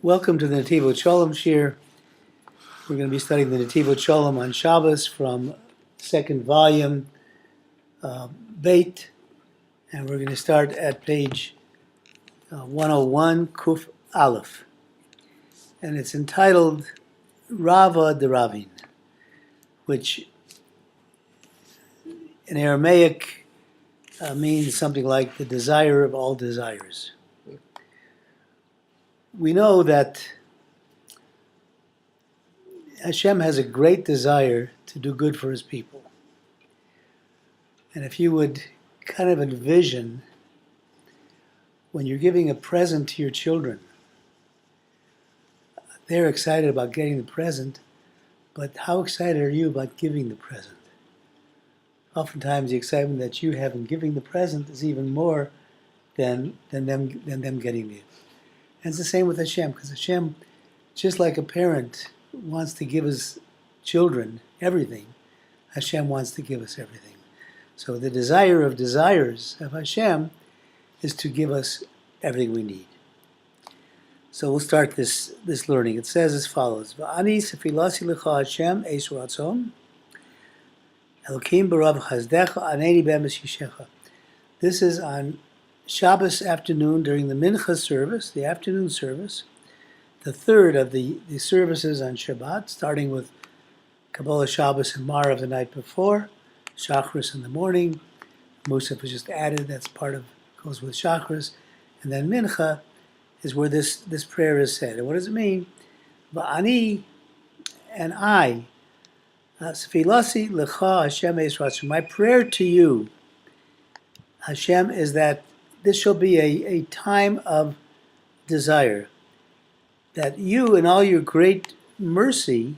Welcome to the Netivot Shalom Shir. We're going to be studying the Netivot Shalom on Shabbos from second volume, Beit, and we're going to start at page 101, Kuf Aleph. And it's entitled Rava de Ravin, which in Aramaic means something like the desire of all desires. We know that Hashem has a great desire to do good for his people. And if you would kind of envision when you're giving a present to your children, they're excited about getting the present, but how excited are you about giving the present? Oftentimes the excitement that you have in giving the present is even more than them getting it. And it's the same with Hashem, because Hashem, just like a parent wants to give his children everything, Hashem wants to give us everything. So the desire of desires of Hashem is to give us everything we need. So we'll start this learning. It says as follows: V'ani sefilasi lecha Hashem eis ratzon, Elokim barav chazdecha aneni be'emes yishecha. This is on Shabbos afternoon during the Mincha service, the afternoon service, the third of the services on Shabbat, starting with Kabbalah Shabbos and Marav the night before, Shacharis in the morning, Musaf was just added, that's goes with Shacharis, and then Mincha is where this prayer is said. And what does it mean? Va'ani, and I, Sefilasi lecha Hashem eis ratzon. My prayer to you, Hashem, is that this shall be a time of desire, that you in all your great mercy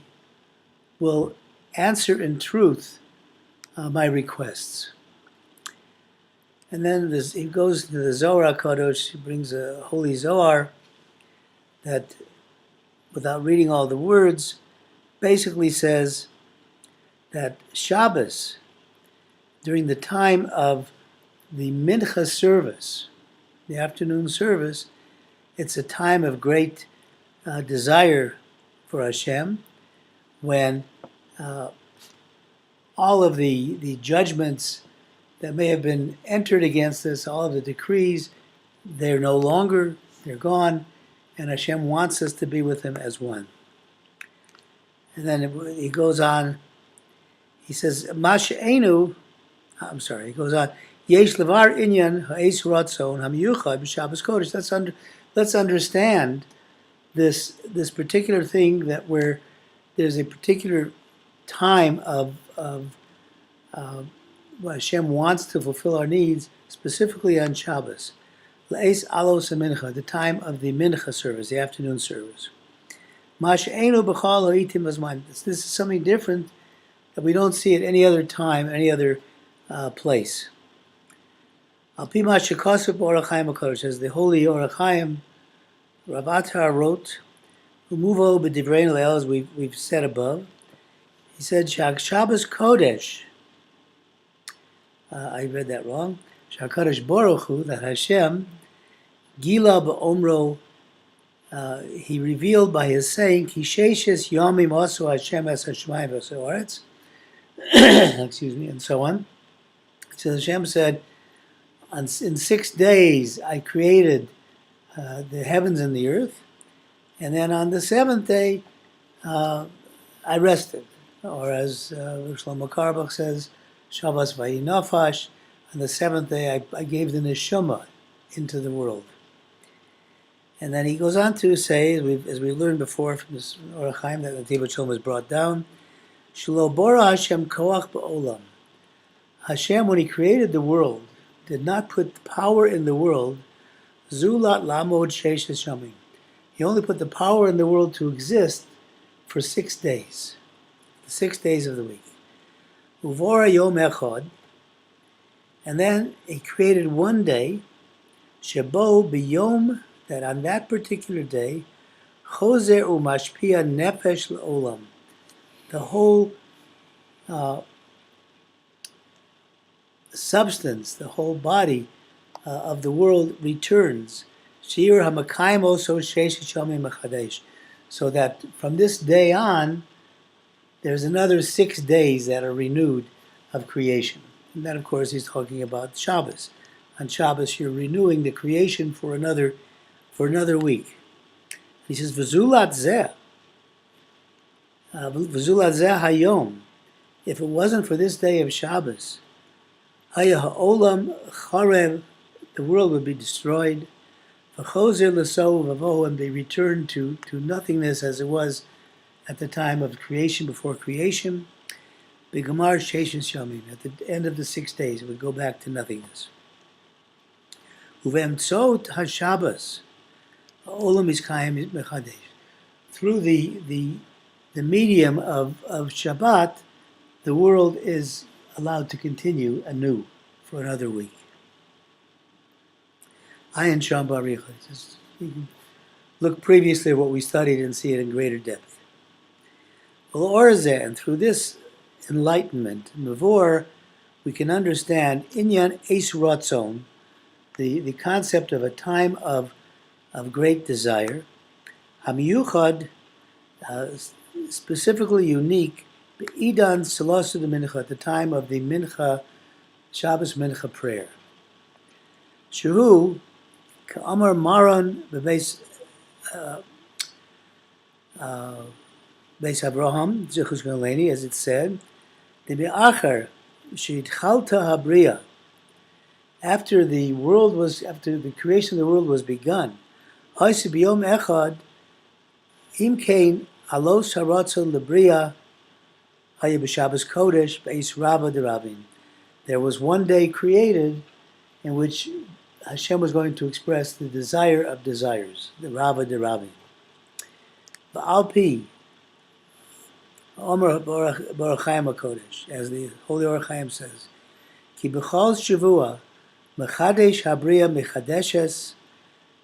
will answer in truth my requests. And then he goes to the Zohar HaKadosh, he brings a holy Zohar that, without reading all the words, basically says that Shabbos, during the time of the Mincha service, the afternoon service, it's a time of great desire for Hashem, when all of the judgments that may have been entered against us, all of the decrees, they're no longer, they're gone, and Hashem wants us to be with him as one. And then he goes on, he says, he goes on, Yesh levar inyan ha'eis ratzon hamiyuchad b'Shabbos Kodesh. Let's understand this particular thing, that where there's a particular time of what Hashem wants to fulfill our needs, specifically on Shabbos. L'eis alos mincha, the time of the mincha service, the afternoon service. Mash'enu b'chal ha'itim hazman. This is something different that we don't see at any other time, any other place. Al pi ma shekasuf b'Orach Chaim HaKadosh, as the holy Orach Chaim Rav Atar wrote, Umuvo b'divrei leil, as we've said above. He said, Shabbos Kodesh, I read that wrong, Shakadosh Baruch Hu, that Hashem, Gila b'omro, he revealed by his saying, Ki sheishes yomim osu Hashem es hashmayim v'osu haaretz, excuse me, and so on. So Hashem said, in 6 days I created the heavens and the earth, and then on the seventh day I rested. Or as Shlomo Carlebach says, Shabbos vayi nafash, on the seventh day I gave the neshama into the world. And then he goes on to say, as we learned before from this Orach Chaim that Netivot Shalom was brought down, Shelo bora Hashem koach ba'olam. Hashem, when he created the world, did not put power in the world, zulat lamod sheishes yomim. He only put the power in the world to exist for 6 days, the 6 days of the week. Uvora yom echad, and then he created one day, shebo biyom, that on that particular day, chozer umashpia nefesh l'olam, the whole substance, the whole body of the world returns. Shir hamakayim also sheish shamim mechadesh, so that from this day on, there's another 6 days that are renewed of creation. And that, of course, he's talking about Shabbos. On Shabbos, you're renewing the creation for another week. He says, "V'zulat zeh hayom." If it wasn't for this day of Shabbos, haya ha'olam charev, the world would be destroyed. V'chozer l'sov v'avohu, and they returned to nothingness as it was at the time of creation, before creation. B'gamar sheishin shamim, at the end of the 6 days, it would go back to nothingness. Uvemtzot haShabbos, ha'olam iskayim mechadesh. Through the medium of Shabbat, the world is allowed to continue anew for another week. Ayin Sham Baricha. You can look previously at what we studied and see it in greater depth. And through this enlightenment, Mavor, we can understand Inyan Eis Ratzon, the concept of a time of great desire, Hamiyuchad, specifically unique, Idan Salosu de Mincha, at the time of the Mincha, Shabbos Mincha prayer. Shehu, Ka'amar Maran Bebeis Beis Abraham, Zichus Galeni, as it said, the Be'achar, Sheitchalta Habriya, after the creation of the world was begun, Haisi B'yom Echad, Im Kain Alos Haratzon Lebriya, Haya B'Shabbos Kodesh, Beis Rabba de Rabin. There was one day created in which Hashem was going to express the desire of desires, the Rabba de Rabin. V'alpi, Omer Baruch Chaim HaKodesh, as the Holy Baruch Chaim says, Ki b'chol shavua, mechadesh habriya mechadeshes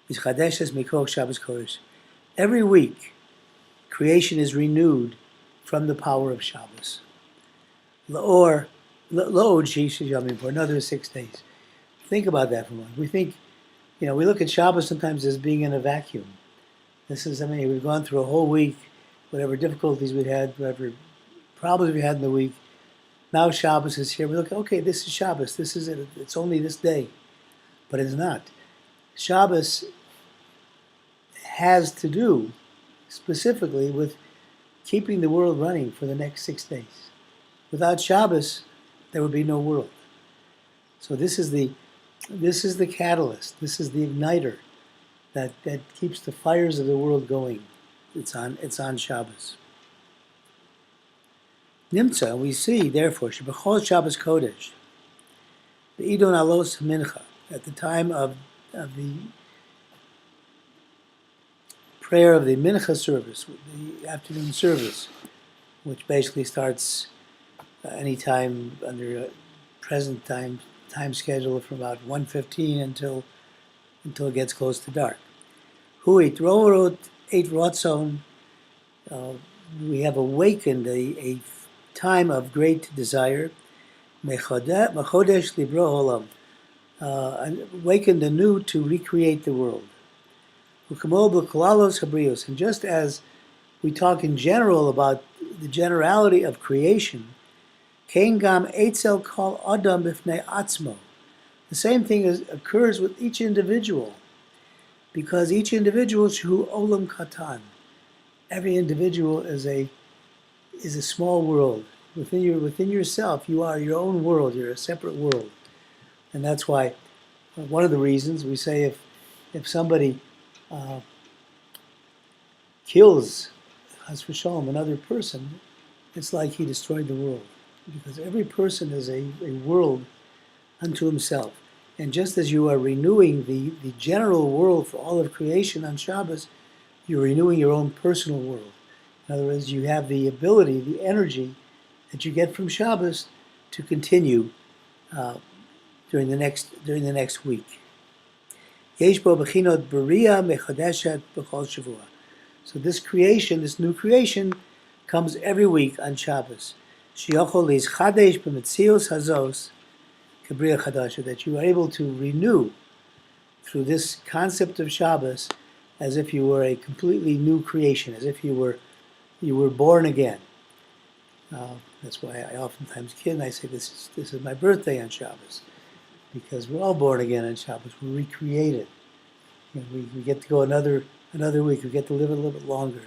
mikol Shabbos Kodesh. Every week, creation is renewed from the power of Shabbos. La'od sheisha yamim, for another 6 days. Think about that for a moment. We think, we look at Shabbos sometimes as being in a vacuum. We've gone through a whole week, whatever difficulties we had, whatever problems we had in the week. Now Shabbos is here. We look, okay, this is Shabbos. This is it. It's only this day. But it's not. Shabbos has to do specifically with keeping the world running for the next 6 days. Without Shabbos, there would be no world. So this is the catalyst. This is the igniter that keeps the fires of the world going. It's on Shabbos. Nimtza, we see, therefore, Shebechol Shabbos Kodesh, the Idon Alos Mincha, at the time of the prayer of the Mincha service, the afternoon service, which basically starts any time under a present time schedule from about 1:15 until it gets close to dark. Hu Eitrorot Eit Rotzon, we have awakened a time of great desire. Mechodesh Libro Olam, awakened anew to recreate the world. And just as we talk in general about the generality of creation, the same thing occurs with each individual, because each individual shu olam katan. Every individual is a small world. Within yourself, you are your own world. You're a separate world, and that's why one of the reasons we say if somebody kills, Chas v'shalom, another person, it's like he destroyed the world, because every person is a world unto himself. And just as you are renewing the general world for all of creation on Shabbos, you're renewing your own personal world. In other words, you have the ability, the energy that you get from Shabbos to continue during the next week. So this creation, this new creation, comes every week on Shabbos. That you are able to renew through this concept of Shabbos as if you were a completely new creation, as if you were born again. That's why I oftentimes kid and I say this is my birthday on Shabbos, because we're all born again on Shabbos. We're recreated. We get to go another week. We get to live a little bit longer.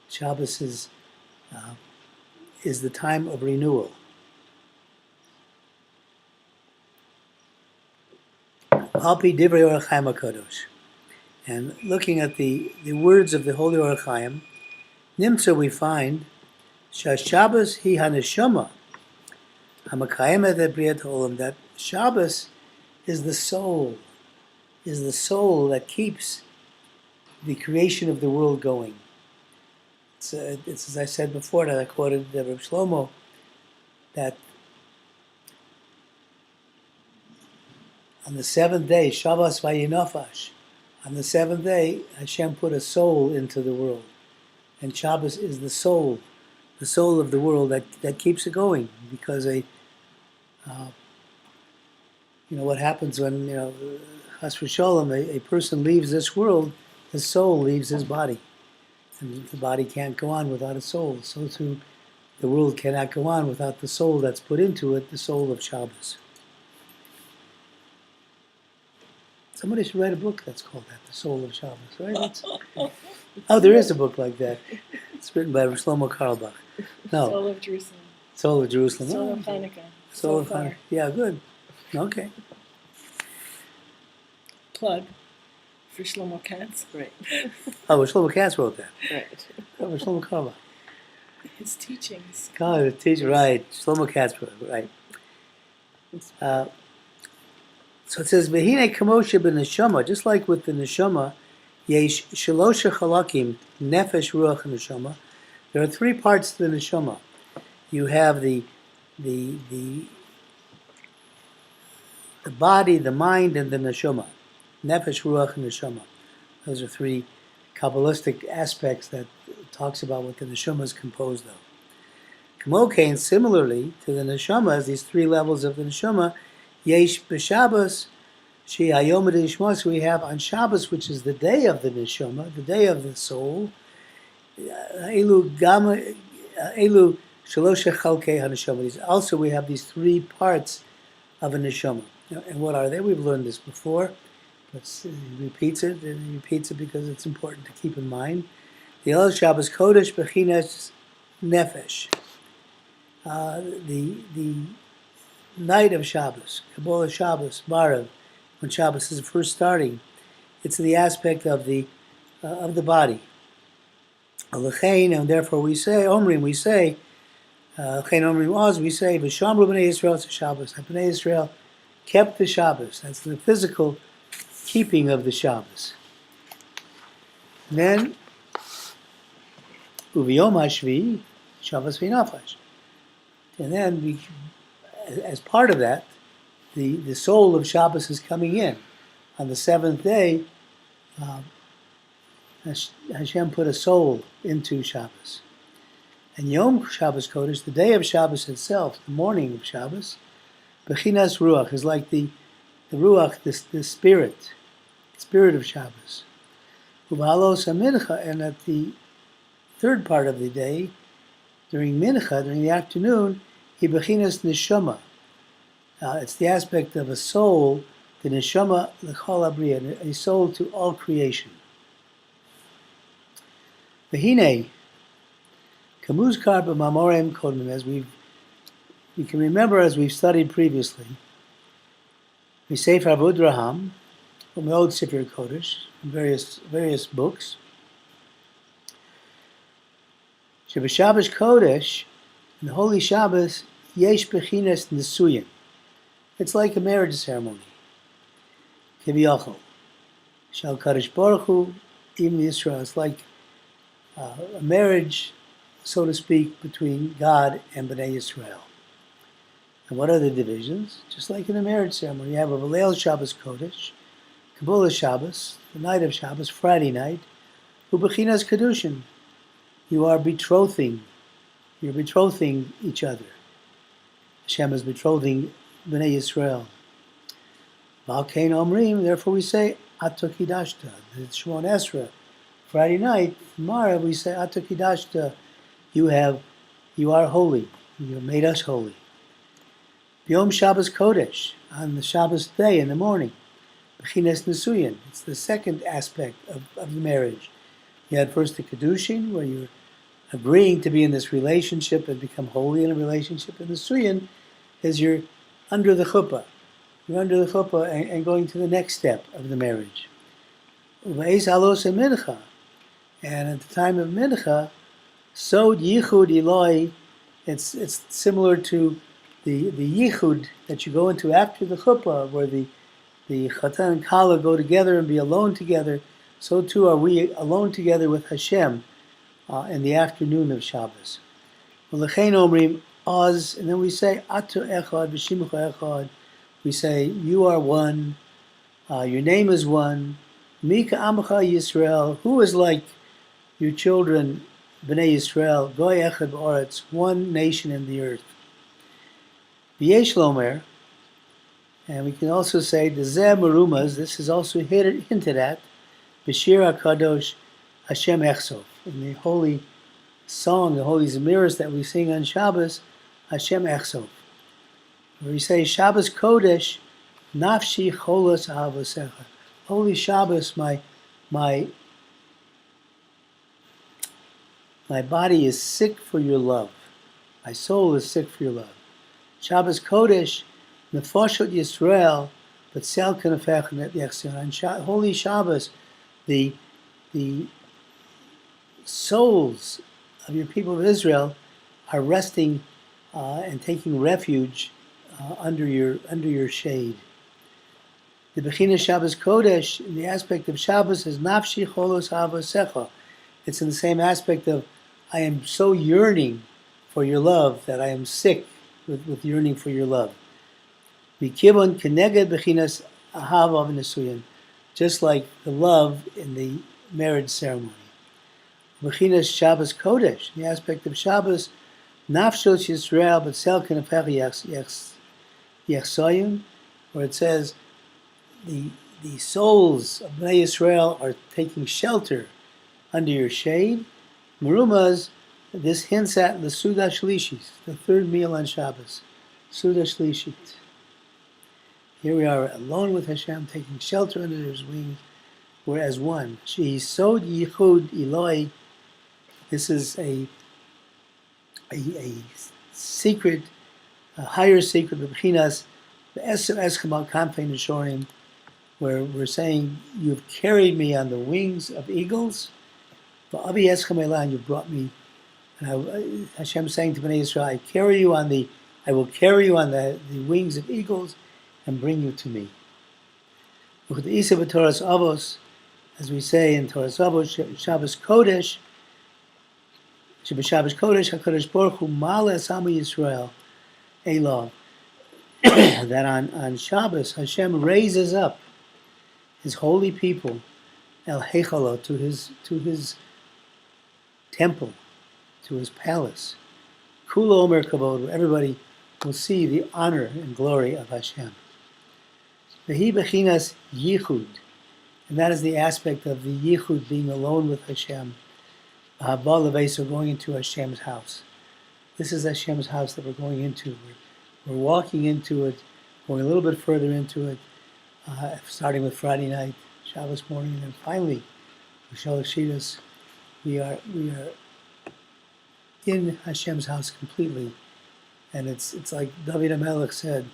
Shabbos is the time of renewal. Alpi Divrei Orach Chaim HaKadosh. And looking at the words of the Holy Orach Chaim, Nimtza we find Shabbos hi haneshama hamakayim ebriat olam, that Shabbos is the soul that keeps the creation of the world going. It's as I said before, that I quoted Reb Shlomo, that on the seventh day, Shabbos vayinafash, on the seventh day, Hashem put a soul into the world. And Shabbos is the soul of the world that keeps it going. Because what happens when, Chas v'sholom, a person leaves this world, his soul leaves his body. And the body can't go on without a soul. So too, the world cannot go on without the soul that's put into it, the soul of Shabbos. Somebody should write a book that's called that, The Soul of Shabbos, right? There is a book like that. It's written by Shlomo Carlebach. No. Soul of Jerusalem. Soul of Jerusalem. Soul of Hanukkah. Soul of Hanukkah. Yeah, good. Okay. Plug for Shlomo Katz. Right. Shlomo Katz wrote that. Right. Shlomo Carlebach. His teachings. God, the teacher, right. Shlomo Katz wrote it, right. So it says, V'hine kamoshe b'neshama, just like with the neshama, yesh shalosha chalakim, nefesh, ruach, and neshama. There are three parts to the neshama. You have the body, the mind, and the neshama. Nefesh, ruach, and neshama. Those are three Kabbalistic aspects that talks about what the neshama is composed of. Kamokain, similarly to the neshama, as these three levels of the neshama, Yesh b'Shabbos, Shi Hayom Nishmas, we have on Shabbos, which is the day of the neshama, the day of the soul. Elu Shalosha Chalkei HaNeshama. Also, we have these three parts of a neshama. And what are they? We've learned this before. But he repeats it, and he repeats it because it's important to keep in mind. The El Shabbos Kodesh B'chinas Nefesh. The night of Shabbos, Kabbalah Shabbos, Marav, when Shabbos is first starting, it's the aspect of the body. And therefore we say, Omrim, we say, V'shamru b'nei Yisrael to Shabbos. B'nei Yisrael kept the Shabbos. That's the physical keeping of the Shabbos. And then, Uviyom HaShvi, Shabbos v'nafash. And then, as part of that, the soul of Shabbos is coming in. On the seventh day, Hashem put a soul into Shabbos. And Yom Shabbos Kodesh, the day of Shabbos itself, the morning of Shabbos, Bechinas Ruach is like the Ruach, the spirit of Shabbos. Uvalos HaMincha, and at the third part of the day, during Mincha, during the afternoon, he Bechinas Neshama. It's the aspect of a soul, the Neshama L'chol Abriya, a soul to all creation. V'hinei, Kamuzkar b'mamorem kodmim, as we can remember as we've studied previously, we say for Avod Raham, from the old Sefer Kodesh, from various books, Shabbos Kodesh, in the Holy Shabbos, Yesh Bechinas Nesuyin. It's like a marriage ceremony. Kiviyachol. Shal Kadosh Baruch Hu, Im Yisrael. It's like a marriage, so to speak, between God and Bnei Yisrael. And what are the divisions? Just like in a marriage ceremony, you have a Leil Shabbos Kodesh, Kabbalah Shabbos, the night of Shabbos, Friday night, Ubechinas Kedushin. You are betrothing. You're betrothing each other. Hashem is betrothing Bnei Yisrael. Valkein Omrim, therefore we say, Ato Kidashta, the Shemon Esra. Friday night, tomorrow we say Ato Kidashta, you are holy. You have made us holy. Yom Shabbos Kodesh, on the Shabbos day in the morning. B'chines Nesuyin, it's the second aspect of the marriage. You had first the Kedushin, where you're agreeing to be in this relationship and become holy in a relationship. And the Suyin is you're under the chuppah. You're under the chuppah and going to the next step of the marriage. Uveis alos mincha, and at the time of mincha, sod yichud Eloi, it's similar to the yichud that you go into after the chuppah, where the chatan and kala go together and be alone together. So too are we alone together with Hashem in the afternoon of Shabbos. V'lechein omrim oz, and then we say Ato echad v'shimucha echad. We say you are one, your name is one. Mika Amacha Yisrael, who is like your children, Bnei Yisrael, Goy Echad B'Oretz, one nation in the earth. V'yesh Lomer, and we can also say Dezeh Merumas, this is also hinted at, B'Shir HaKadosh Hashem Echsov, in the holy song, the holy Zemiros that we sing on Shabbos, Hashem Echsov. Where we say Shabbos Kodesh, Nafshi Cholos Ahavosecha. Holy Shabbos, my body is sick for your love. My soul is sick for your love. Shabbos Kodesh, Nefoshot Yisrael, but Sel Kenefech Net Yechsion. On Holy Shabbos, the souls of your people of Israel are resting and taking refuge under your shade. The Bechina Shabbos Kodesh, in the aspect of Shabbos, is Nafshi Cholos Havosecha. It's in the same aspect of, I am so yearning for your love that I am sick with yearning for your love. Mikibon Keneged Bechinas Ahava V'Nesuyin, just like the love in the marriage ceremony. Bechinas Shabbos Kodesh, in the aspect of Shabbos, Nafshos Yisrael B'Tzel Kenefech Yechsoyim, where it says, the souls of Bnei Yisrael are taking shelter under your shade. Merumas, this hints at the Suda Shlishis, the third meal on Shabbos. Suda Shlishit. Here we are alone with Hashem, taking shelter under His wings. We're as one. She sod yichud Eloi. This is a secret, a higher secret of B'chinas, the Eschabal Kanfei Neshorim, where we're saying, you've carried me on the wings of eagles. V'avi eschem elan, you brought me. And Hashem saying to Bnei Yisrael, I will carry you on the wings of eagles and bring you to me. With the Isa b'Torah's Avos, as we say in Torah's Avos, Shabbos Kodesh, Shabbos Kodesh, HaKadosh Baruch Hu Ma'ale Asamu Yisrael, Elov, that on Shabbos, Hashem raises up His holy people, El Heichalo, to his temple, to His palace. Kula Omer Kavod, everybody will see the honor and glory of Hashem. Vehi Bechinas Yichud, and that is the aspect of the Yichud, being alone with Hashem. Haba Leveso, going into Hashem's house. This is Hashem's house that we're going into. We're walking into it, going a little bit further into it, starting with Friday night, Shabbos morning, and then finally, Shaloshidus, we are in Hashem's house completely. And it's like David HaMelech said.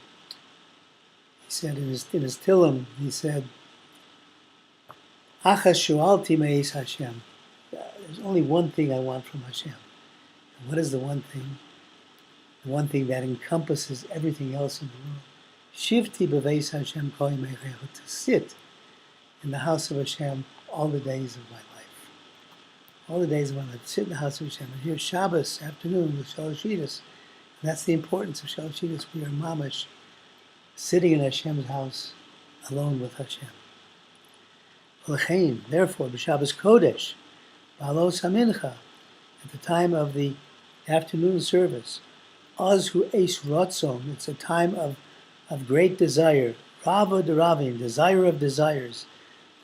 He said in his Tillim, he said, Achas shualti me'is Hashem. There's only one thing I want from Hashem. And what is the one thing? The one thing that encompasses everything else in the world. Shivti b'veis Hashem kol yimei chayei, to sit in the house of Hashem all the days of my life. All the days of my life, sit in the house of Hashem. And here Shabbos afternoon with Shaloshidus. And that's the importance of Shaloshidus. We are mamash, sitting in Hashem's house, alone with Hashem. Therefore, b'Shabbos Kodesh, ba'alos hamincha, at the time of the afternoon service, oz hu eis rotzon, it's a time of great desire, rava deravim, desire of desires,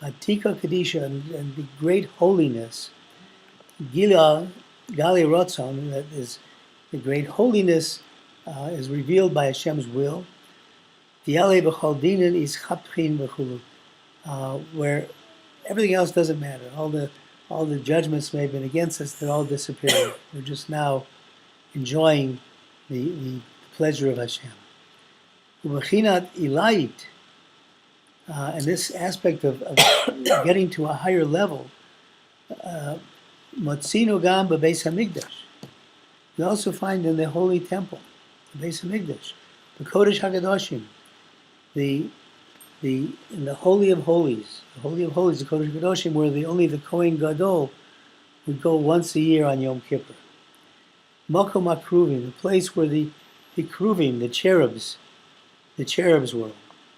Atika Kadisha, and the great holiness, Gali Rotzon, that is the great holiness, is revealed by Hashem's will. Diale B'chol Dinin is Chapchin B'chulu, where everything else doesn't matter. All the judgments may have been against us, they're all disappearing. We're just now enjoying the pleasure of Hashem. Ubachinat Ilait, and this aspect of getting to a higher level, Motzino Gam B'Beis HaMikdash. You also find in the Holy Temple, the Beis HaMikdash, the Kodesh HaKadoshim, in the Holy of Holies, the Kodesh HaKadoshim, where only the Kohen Gadol would go once a year on Yom Kippur. Makom HaKruvim, the place where the Kruvim, the cherubs were,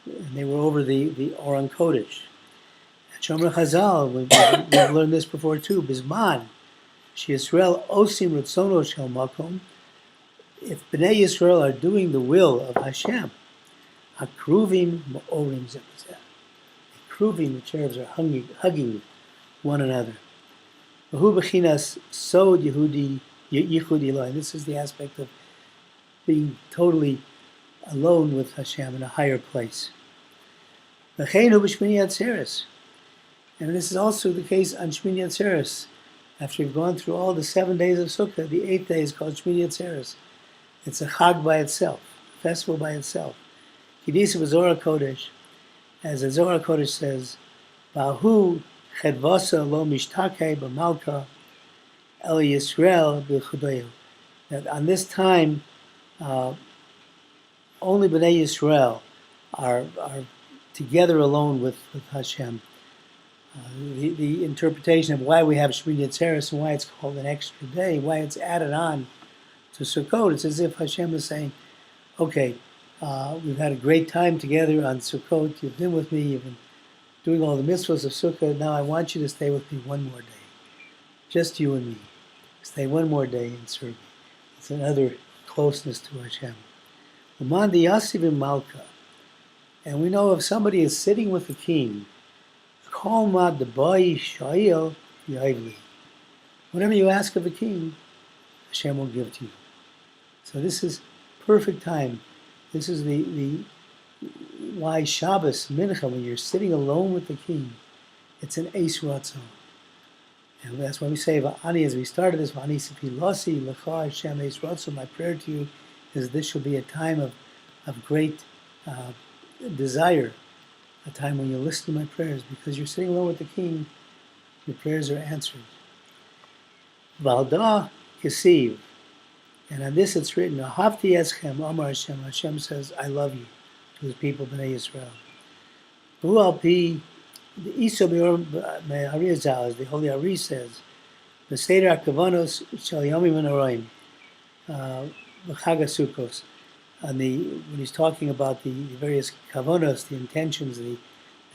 and they were over the Aron Kodesh. Shomer Chazal, we've learned this before too, Bizman, Yisrael Osim Ritzono Shel Makom, if Bnei Yisrael are doing the will of Hashem, HaKruvim Ma'orim Zebazeh. The Kruvim, the cherubs, are hugging one another. V'hu b'chinas Sod Yehudi Yichud Eloi. This is the aspect of being totally alone with Hashem in a higher place. V'chein hu b'shmini Atzeres. And this is also the case on Shmini Atzeres. After you've gone through all the 7 days of Sukkah, the 8th day is called Shmini Atzeres. It's a Chag by itself, a festival by itself. Kidisa Zohar Kodesh, as the Zohar Kodesh says, Bahu Chedvasa lo mishtake b'malka el Yisrael b'chudayu. That on this time, only Bnei Yisrael are together alone with Hashem. The interpretation of why we have Shmini Atzeres and why it's called an extra day, why it's added on to Sukkot, it's as if Hashem is saying, okay, we've had a great time together on Sukkot, you've been with me, you've been doing all the mitzvahs of Sukkot, now I want you to stay with me one more day. Just you and me. Stay one more day and serve me. It's another closeness to Hashem. Uman di Yasivim Malka. And we know if somebody is sitting with the king, Whatever you ask of a king, Hashem will give to you. So this is perfect time. This is the why Shabbos, Mincha, when you're sitting alone with the king, it's an Eis Ratzon. And that's why we say, Va'ani, as we started this, Va'ani Sifi Lasi, L'cha Hashem Eis Ratzon, my prayer to you is this shall be a time of great desire, a time when you listen to my prayers, because you're sitting alone with the king, your prayers are answered. Valda Kesiv, and on this it's written, Ahavti Eschem, Amar Hashem, Hashem says, I love you, to his people, Bnei Yisrael. Hu Alpi, the Iso Me'arizal, as the Holy Ari says, the Seder HaKavanos Shal Yomim V'Noraim, V'Chag HaSukkos, when he's talking about the various kavanos, the intentions, the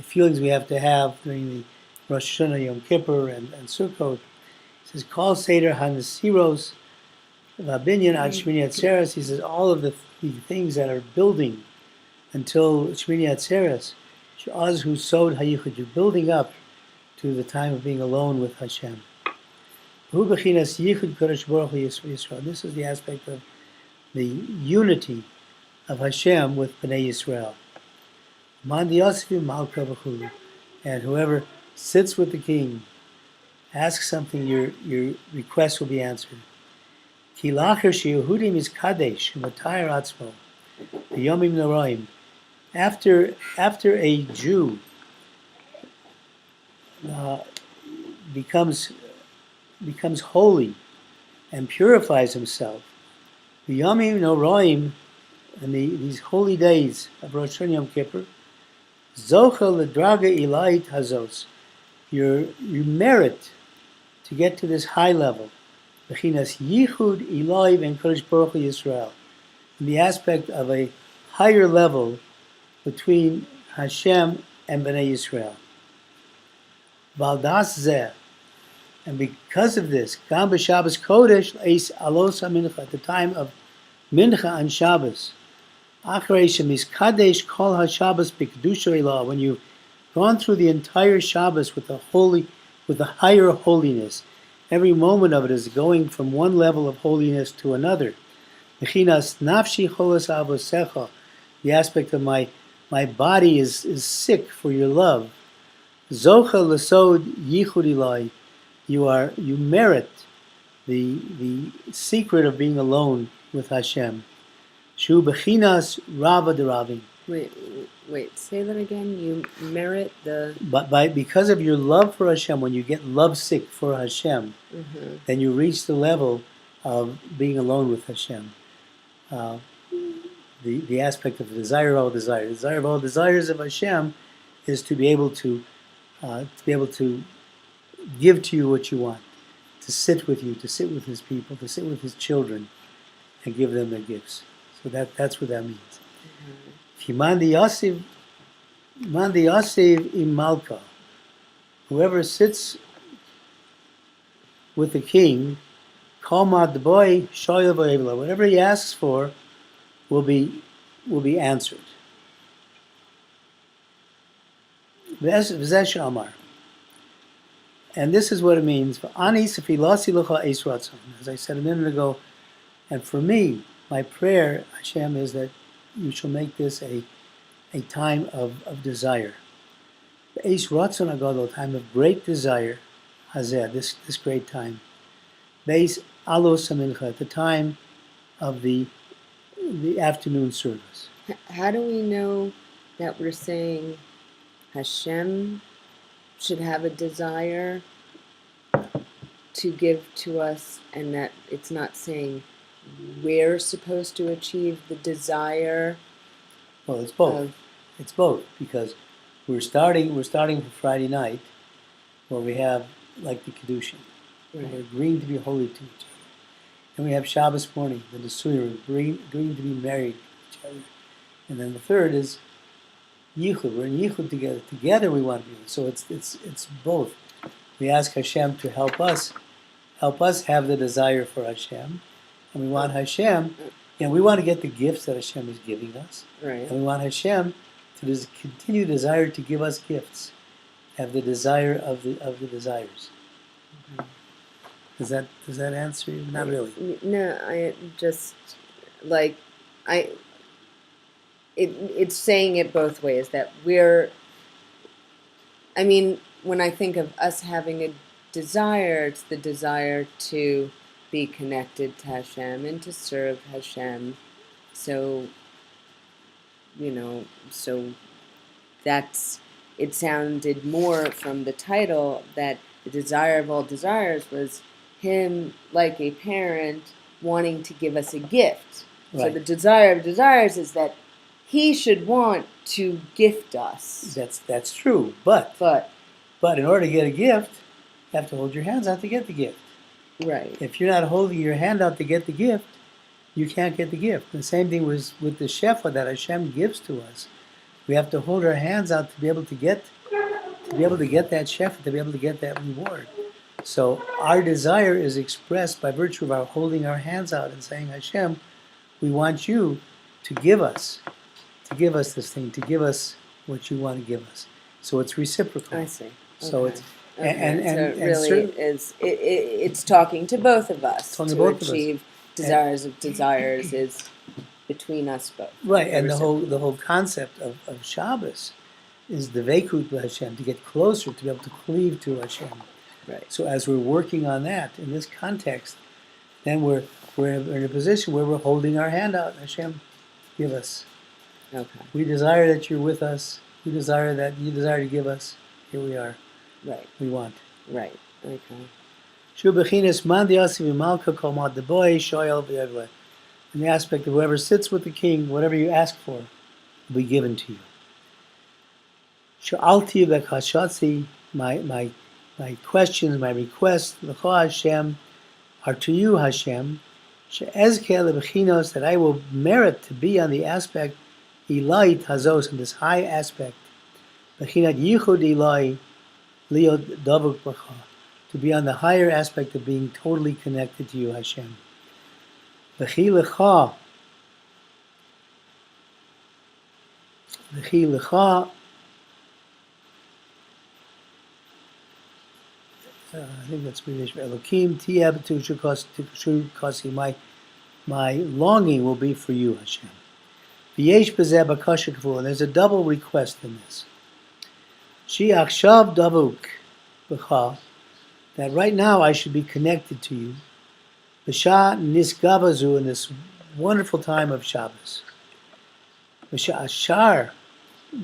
feelings we have to have during the Rosh Hashanah, Yom Kippur, and Sukkot, he says, Kol Seder HaNesiros V'Abinyan Ad Shmini Atzeres. He says all of the things that are building until Shmini Atzeres, She'az Hu Sod HaYichud, you're building up to the time of being alone with Hashem. Hu B'chinas Yichud Kodesh Baruch Hu Yisrael. This is the aspect of the unity of Hashem with Bnei Yisrael. Mandi Yosefim Malka B'chulu. And whoever sits with the king, asks something, your request will be answered. Ki lacher sheYehudim is Kadesh, Matayr Atzmo, Yomim Noraim. After a Jew becomes holy and purifies himself, the Yomim Noraim, and these holy days of Rosh Hashanah Yom Kippur, Zocha L'draga Ilait Hazos, you merit to get to this high level, Bechinas Yichud Eloi and Kodesh Baruch Hu Yisrael, in the aspect of a higher level between Hashem and Bnei Yisrael. Valdas Zeh, and because of this, Gam b'Shabbos Kodesh Eis Alos HaMincha, at the time of Mincha on Shabbos, Achrei Shemiskadesh Kol HaShabbos B'Kedusha Elah, when you gone through the entire Shabbos with a higher holiness. Every moment of it is going from one level of holiness to another. Mechinas nafshi cholos avosecha, the aspect of my body is sick for your love. Zocha lesod yichud ilai, you merit the secret of being alone with Hashem. Shu bechinas rava deravim. Wait, say that again. You merit the... But because of your love for Hashem, when you get lovesick for Hashem, then you reach the level of being alone with Hashem. The aspect of the desire of all desires. The desire of all desires of Hashem is to be able to give to you what you want, to sit with you, to sit with His people, to sit with His children, and give them their gifts. So that's what that means. Kimandi Yasiv im Malka. Whoever sits with the king, Kalmad the boy, Shoyel V'Evla. Whatever he asks for will be answered. V'zesh Amar. And this is what it means. As I said a minute ago, and for me, my prayer, Hashem, is that you shall make this a time of desire. The Eis Ratzon Agadol, time of great desire, Hazeh, this great time. Beis Alos Hamincha, the time of the afternoon service. How do we know that we're saying Hashem should have a desire to give to us, and that it's not saying we're supposed to achieve the desire? Well, it's both. It's both, because we're starting from Friday night, where we have like the Kedushin. Right. We're agreeing to be holy to each other. And we have Shabbos morning, the Nisurim, agreeing to be married to each other. And then the third is Yichud. We're in Yichud together. Together we want to be. So it's both. We ask Hashem to help us have the desire for Hashem, and we want Hashem. We want to get the gifts that Hashem is giving us, Right. and we want Hashem to continue desire to give us gifts, have the desire of the desires. Okay. Does that answer you? Not really. No, I just it's saying it both ways, that when I think of us having a desire, it's the desire to be connected to Hashem and to serve Hashem. So, it sounded more from the title that the desire of all desires was Him, like a parent, wanting to give us a gift. Right. So the desire of desires is that He should want to gift us. That's true, but But in order to get a gift, you have to hold your hands out to get the gift. right. If you're not holding your hand out to get the gift, you can't get the gift. The same thing was with the shefa that Hashem gives to us. We have to hold our hands out to be able to get that shefa, to be able to get that reward. So our desire is expressed by virtue of our holding our hands out and saying, Hashem, we want you to give us this thing, to give us what you want to give us. So it's reciprocal. I see. So Okay. it's Okay. and so it really certain, is. It's talking to both of us Talking to to both of us. achieve desires of desires is between us both. right, and the whole concept of Shabbos is the veikut with Hashem, to get closer, to be able to cleave to Hashem. Right. So as we're working on that in this context, then we're in a position where we're holding our hand out. Hashem, give us. Okay. We desire that you're with us. We desire that you desire to give us. Here we are. Right. We want. Right. Okay. Shu bechinas man di'asiv v'malka kol mad deboy shoyel v'yevle. In the aspect of whoever sits with the king, whatever you ask for, will be given to you. Sha'alti v'kashatzi, my questions, my requests, l'cha Hashem, are to you, Hashem. She'ezke lebechinos, that I will merit to be on the aspect Elai hazos, in this high aspect, bechinat yichud Elai liot davuk b'cha, to be on the higher aspect of being totally connected to you, Hashem. V'chi lecha I think that's British. Elokim tiyeh b'tushu kasi. My longing will be for you, Hashem. V'yesh b'zeh bakasha kavur. And there's a double request in this. Shi achshav davuk b'cha. That right now I should be connected to you. B'sha nisgavazu, in this wonderful time of Shabbos. B'sha ashar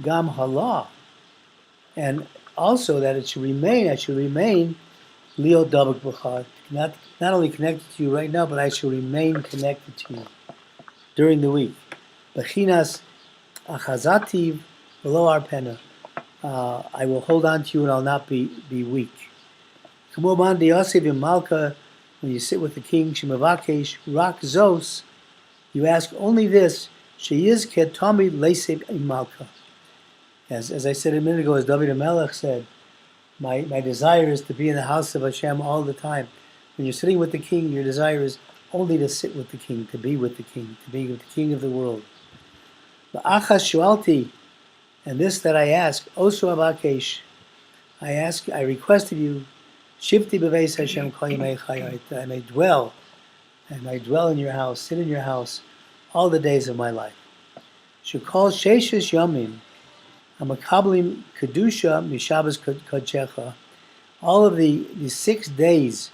gam halah. And also that I should remain Leo Dabak B'char, not only connected to you right now, but I shall remain connected to you during the week. Bechinas achazativ below arpena. I will hold on to you and I'll not be weak. K'moman di'asiv Malka, when you sit with the king, Shemavakesh rak zos, you ask only this, sheyiz ketami leisev Malka. As I said a minute ago, as David HaMelech said, my desire is to be in the house of Hashem all the time. When you're sitting with the king, your desire is only to sit with the king, to be with the king, to be with the king of the world. Ba'achas shualti, and this that I ask, osu avakesh, I request of you, shivti beveis Hashem kol yemei chayai, that I may dwell in your house, sit in your house, all the days of my life. Shekol sheishes yomim, Amakablim Kedusha Mishabas Kodchecha. All of the 6 days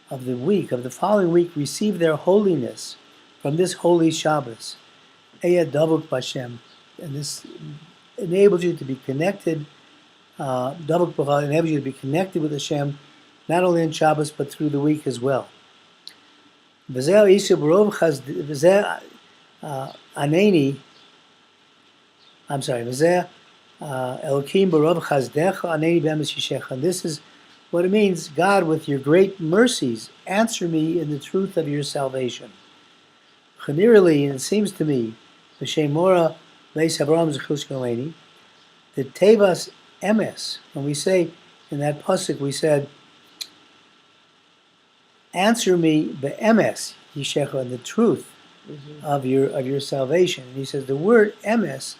of the week, of the following week, receive their holiness from this holy Shabbos. Eya Davuk Bashem. And this enables you to be connected, Davuk B'chal enables you to be connected with Hashem, not only in Shabbos, but through the week as well. V'zeh Isha B'rov Chaz, V'zeh Aneni, I'm sorry, V'zeh Elokim b'rov chazdecha aneni b'emes yishecha. And this is what it means, God, with your great mercies, answer me in the truth of your salvation. Chanirali, and it seems to me, b'shem mora leis Avraham zechus goleni, the tevas emes, when we say in that pasuk, we said, answer me be'emes yishecha, in the truth of your salvation. And he says the word emes,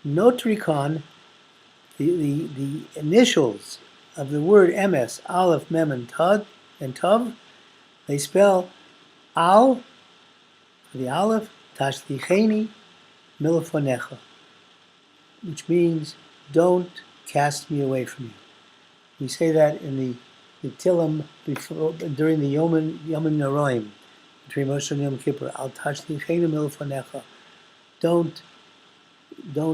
notrikon, the initials of the word emes, aleph, mem, and tav, they spell al, the aleph, tashlicheni milafonecha, which means don't cast me away from you. We say that in the Tilim during the Yomim Noraim, between Rosh Hashanah and Yom Kippur. Al tashlicheni milafonecha. Don't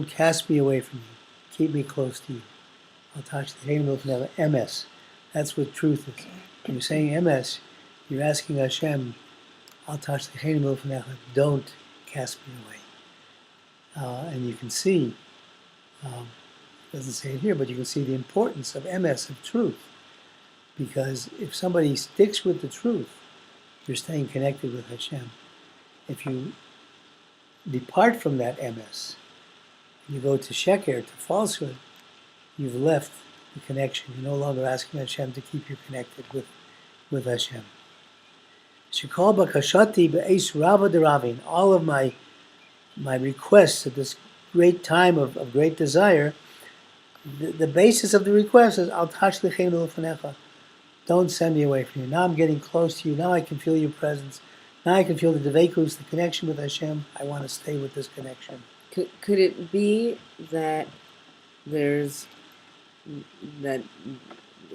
cast me away from you. Keep me close to you. I'll touch the hand of MS. That's what truth is. When you're saying MS, you're asking Hashem, I'll touch the hand of don't cast me away. And you can see, it doesn't say it here, but you can see the importance of MS, of truth. Because if somebody sticks with the truth, you're staying connected with Hashem. If you depart from that MS, you go to sheker, to falsehood, you've left the connection. You're no longer asking Hashem to keep you connected with Hashem. Shekol bakashati be'eis rava deravin. All of my requests at this great time of great desire, the basis of the request is, Al tash lichein l'fanecha. Don't send me away from you. Now I'm getting close to you. Now I can feel your presence. Now I can feel the devekus, the connection with Hashem. I want to stay with this connection. Could it be that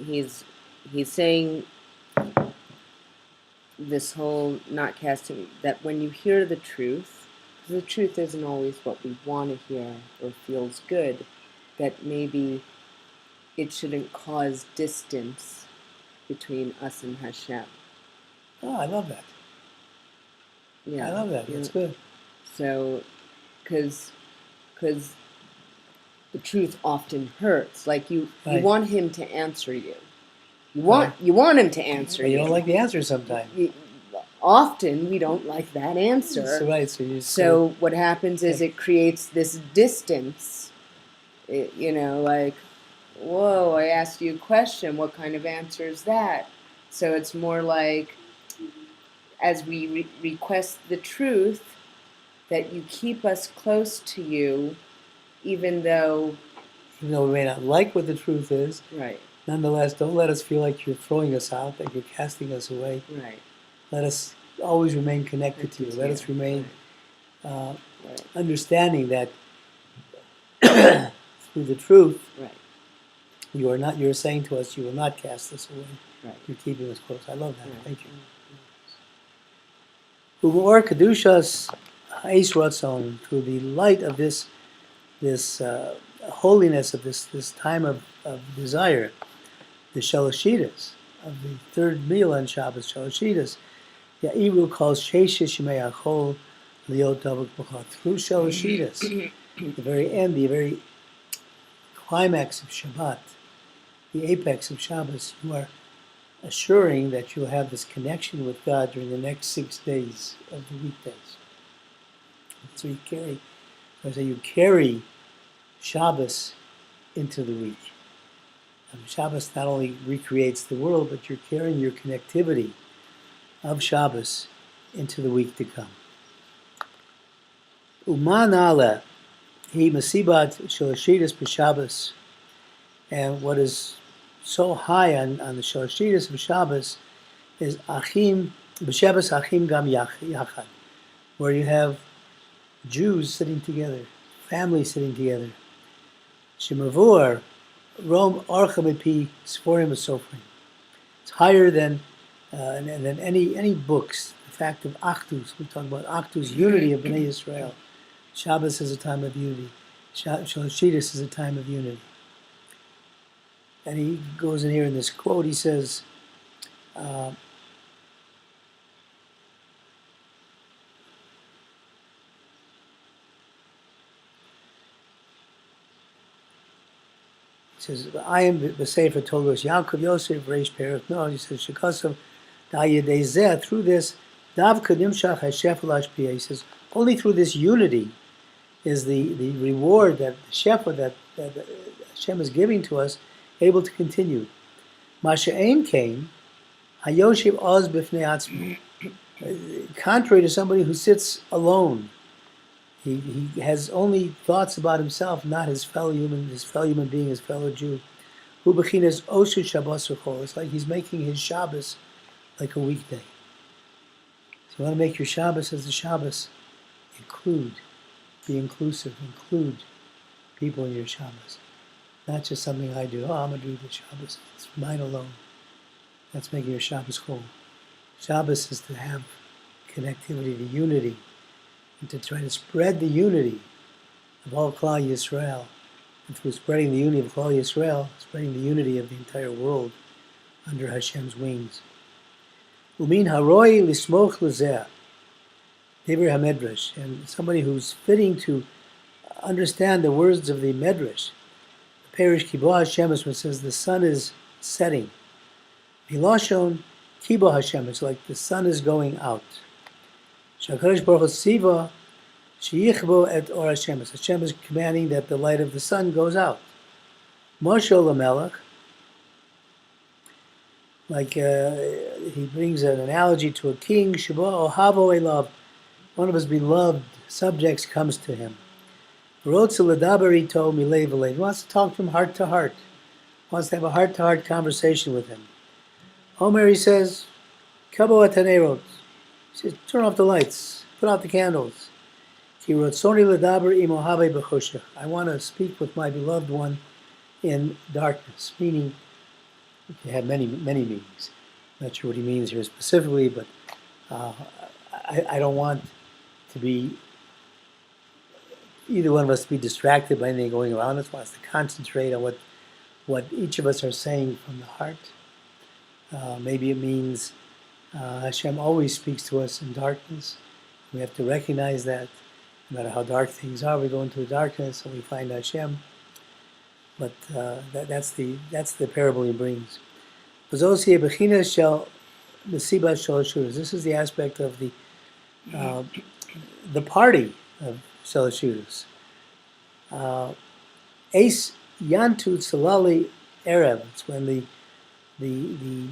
he's saying this whole not casting, that when you hear the truth isn't always what we want to hear or feels good, that maybe it shouldn't cause distance between us and Hashem. Oh, I love that. Yeah, I love that. That's good. So, because the truth often hurts. Like you want him to answer you. You want him to answer but you. You don't like the answer sometimes. Often we don't like that answer. That's right. So what happens is it creates this distance. Like, whoa, I asked you a question. What kind of answer is that? So it's more like, as we request the truth, that you keep us close to you, even though we may not like what the truth is, right, Nonetheless, don't let us feel like you're throwing us out, like you're casting us away. Right. Let us always remain connected to you. Let us remain Right. understanding that through the truth, Right. you're saying to us, you will not cast us away. Right. You're keeping us close. I love that. Right. Thank you. U'or kedushas ha'is ratzon, through the light of this holiness of this time of desire, the shaloshidas of the third meal on Shabbos, shaloshidas. Ya'iru calls sheshish yemei achol liot davuk b'chol. Through shaloshidas, the very end, the very climax of Shabbat, the apex of Shabbos, you are assuring that you'll have this connection with God during the next 6 days of the weekdays. So you carry Shabbos into the week. Shabbos not only recreates the world, but you're carrying your connectivity of Shabbos into the week to come. Uman ala he masibat shaloshidas b'Shabbos, and what is so high on the shaloshidas of Shabbos is achim b'Shabbos achim gam yachad, where you have Jews sitting together, families sitting together. Shemavur Rom Archa Mepi Sforim Sofrim. It's higher than any books. The fact of Achdus, we talk about Achdus, unity of Bnei Yisrael. Shabbos is a time of unity. Shaloshidas is a time of unity. And he goes in here in this quote, he says, says, I am b'sefer Tolos Yaakov Yosef Reish Perek. No, he says, Shekasav Da'yedei Zeh, through this, Dav Kadimshach HaShefel Ashpiyah. He says, only through this unity is the reward that the Shefa, that Hashem is giving to us, able to continue. Masha'en came, Hayoshev Oz B'fnei Atzmo. Contrary to somebody who sits alone, he has only thoughts about himself, not his fellow human being, his fellow Jew. Hu b'chinas oshu Shabbos v'chol. It's like he's making his Shabbos like a weekday. So you want to make your Shabbos as a Shabbos. Be inclusive, include people in your Shabbos. Not just something I do. I'm going to do the Shabbos. It's mine alone. That's making your Shabbos whole. Shabbos is to have connectivity to unity, and to try to spread the unity of all Klal Yisrael. And through spreading the unity of Klal Yisrael, spreading the unity of the entire world under Hashem's wings. Umin haroi lismoch lezeh, Devar HaMedrash, and somebody who's fitting to understand the words of the Medrash. The Perish Kibo Hashem is what says the sun is setting. Milashon Kibo Hashem, it's like the sun is going out. Shakadosh Baruch Hu Siva Sheyichbo et Or Hashem. Hashem is commanding that the light of the sun goes out. Moshe Lamelech, like he brings an analogy to a king. Shabo Ohavo Elav, one of his beloved subjects comes to him. Rotze Ledaber Ito Milei V'Lei. He wants to talk to him heart to heart. Wants to have a heart-to-heart conversation with him. Omer, he says, Kabo Atanerot. He says, turn off the lights, put out the candles. I want to speak with my beloved one in darkness, meaning, it can have many meanings. I'm not sure what he means here specifically, but I don't want to be, either one of us to be distracted by anything going around us. I want us to concentrate on what each of us are saying from the heart. Maybe it means Hashem always speaks to us in darkness. We have to recognize that. No matter how dark things are, we go into the darkness and we find Hashem. But that's the parable he brings. This is the aspect of the party of Shalashudus. Ace Yantu Salali Erev. It's when the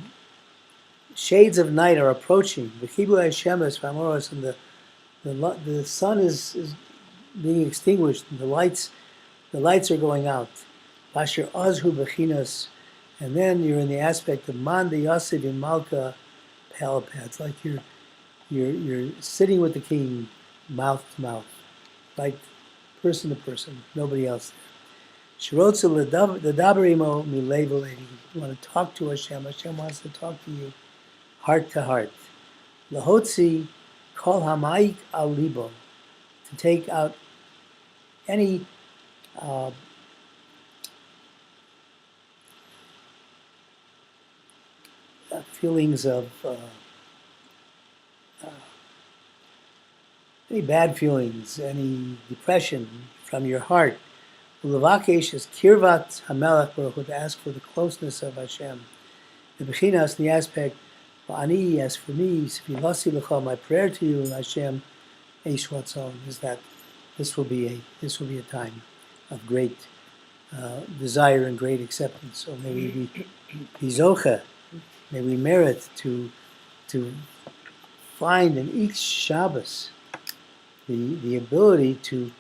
shades of night are approaching. The Kibu Hashemas Vamoros, and the sun is being extinguished, and the lights are going out. Basher Azhu Bechinas, And then you're in the aspect of Manda Yosef in Malka Palapad. It's like you're sitting with the king, mouth to mouth, like person to person, nobody else there. Shirotza l'daberimo milevo lady. You want to talk to Hashem. Hashem wants to talk to you, heart to heart. Lahotzi kol hamayik al libo. To take out any feelings of any bad feelings, any depression from your heart. Ulavakesh is kirvat hamelach baruch hu, to ask for the closeness of Hashem. The bechinas, the aspect, ani, as for me, svilasi l'cha, my prayer to you, Hashem, eish ratzon, is that this will be a time of great desire and great acceptance. So may we be zocha, may we merit to find in each Shabbos the ability to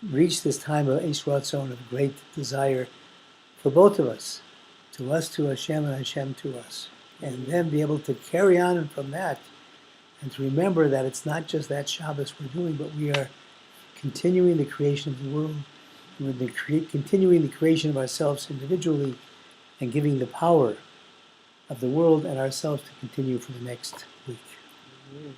reach this time of eish ratzon, of great desire for both of us to Hashem and Hashem to us, and then be able to carry on from that, and to remember that it's not just that Shabbos we're doing, but we are continuing the creation of the world, we're continuing the creation of ourselves individually, and giving the power of the world and ourselves to continue for the next week. Mm-hmm.